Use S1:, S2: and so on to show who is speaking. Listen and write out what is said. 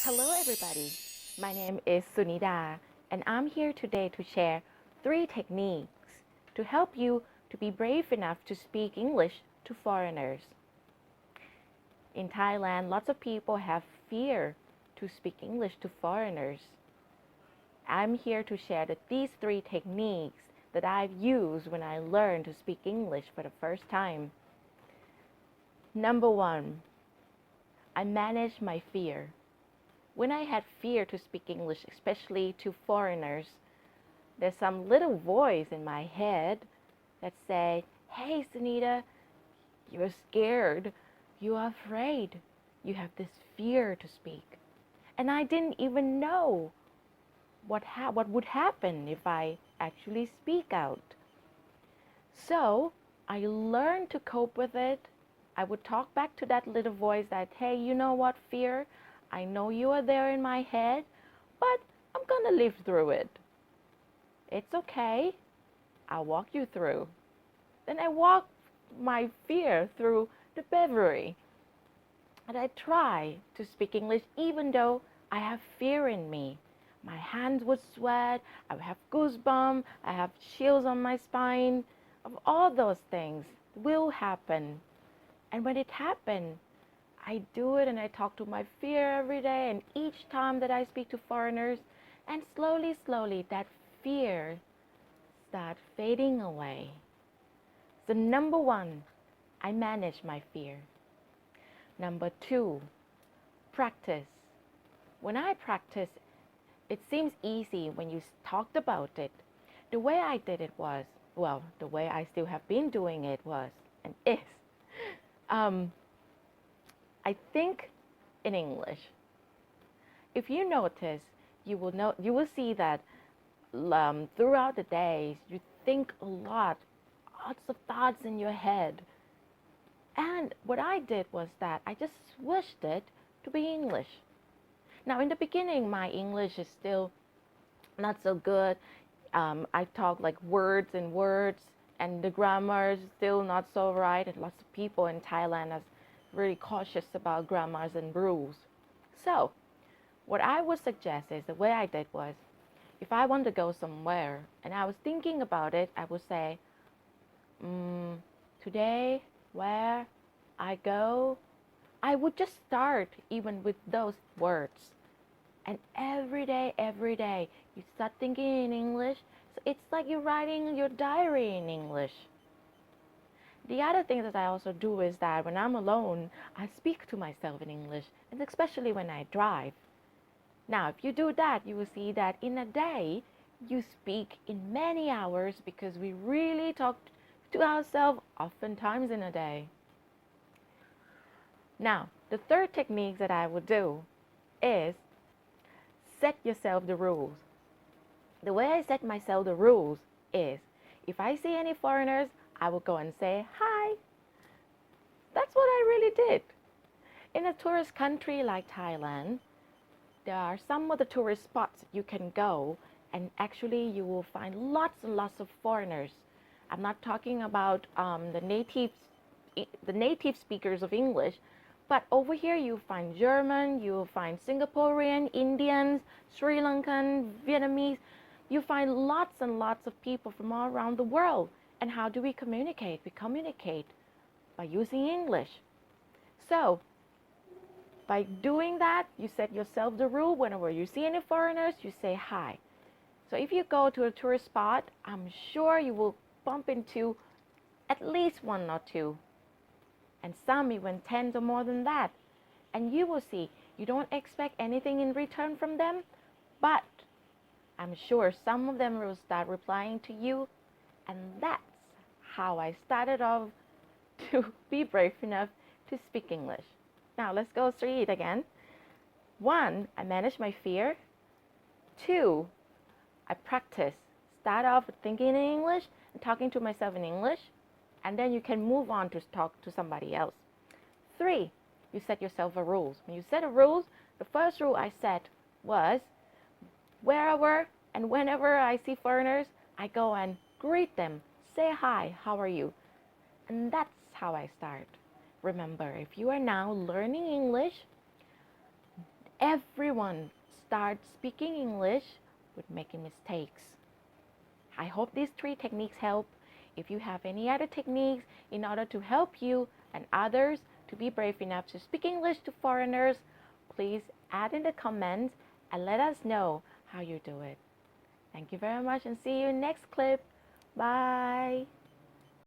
S1: Hello everybody, my name is Sunida and I'm here today to share 3 techniques to help you to be brave enough to speak English to foreigners. In Thailand, lots of people have fear to speak English to foreigners. I'm here to share these 3 techniques that I've used when I learned to speak English for the first time. Number 1, I manage my fear. When I had fear to speak English, especially to foreigners, there's some little voice in my head that said, "Hey, Sunita, you're scared, you're afraid, you have this fear to speak." And I didn't even know what would happen if I actually speak out. So I learned to cope with it. I would talk back to that little voice that, "Hey, you know what, fear? I know you are there in my head, but I'm gonna live through it. It's okay. I'll walk you through." Then I walk my fear through the bravery. And I try to speak English even though I have fear in me. My hands would sweat, I would have goosebumps, I have chills on my spine. Of all those things will happen. And when it happened, I do it and I talk to my fear every day, and each time that I speak to foreigners, and slowly that fear starts fading away. So number 1, I manage my fear. Number 2, practice. When I practice, it seems easy when you talked about it. The way I did it was, the way I still have been doing it was, and is, I think in English. If you notice, you will see that throughout the days you think a lot, lots of thoughts in your head. And what I did was that I just switched it to be English. Now in the beginning, my English is still not so good. I talk like words, and the grammar is still not so right. And lots of people in Thailand are really cautious about grammars and rules. So what I would suggest is, the way I did was, if I want to go somewhere and I was thinking about it, I would say, today, where I go, I would just start even with those words. And every day, you start thinking in English. So it's like you're writing your diary in English. The other thing that I also do is that when I'm alone, I speak to myself in English, and especially when I drive. Now, if you do that, you will see that in a day, you speak in many hours because we really talk to ourselves oftentimes in a day. Now, the third technique that I would do is set yourself the rules. The way I set myself the rules is, if I see any foreigners, I will go and say hi. That's what I really did. In a tourist country like Thailand, there are some of the tourist spots you can go, and actually you will find lots and lots of foreigners. I'm not talking about the native speakers of English, but over here you'll find German, you'll find Singaporean, Indians, Sri Lankan, Vietnamese. You find lots and lots of people from all around the world. And how do we communicate? We communicate by using English. So by doing that, you set yourself the rule. Whenever you see any foreigners, you say hi. So if you go to a tourist spot, I'm sure you will bump into at least 1 or 2, and some even 10 or more than that. And you will see, you don't expect anything in return from them, but I'm sure some of them will start replying to you. And that's how I started off to be brave enough to speak English. Now let's go through it again. 1, I manage my fear. 2, I practice. Start off with thinking in English and talking to myself in English, and then you can move on to talk to somebody else. 3, you set yourself a rules. When you set a rules, the first rule I set was, wherever and whenever I see foreigners, I go and greet them, say hi, how are you? And that's how I start. Remember, if you are now learning English, Everyone starts speaking English with making mistakes. I hope these 3 techniques help. If you have any other techniques in order to help you and others to be brave enough to speak English to foreigners, please add in the comments and let us know how you do it. Thank you very much and see you in next clip. Bye.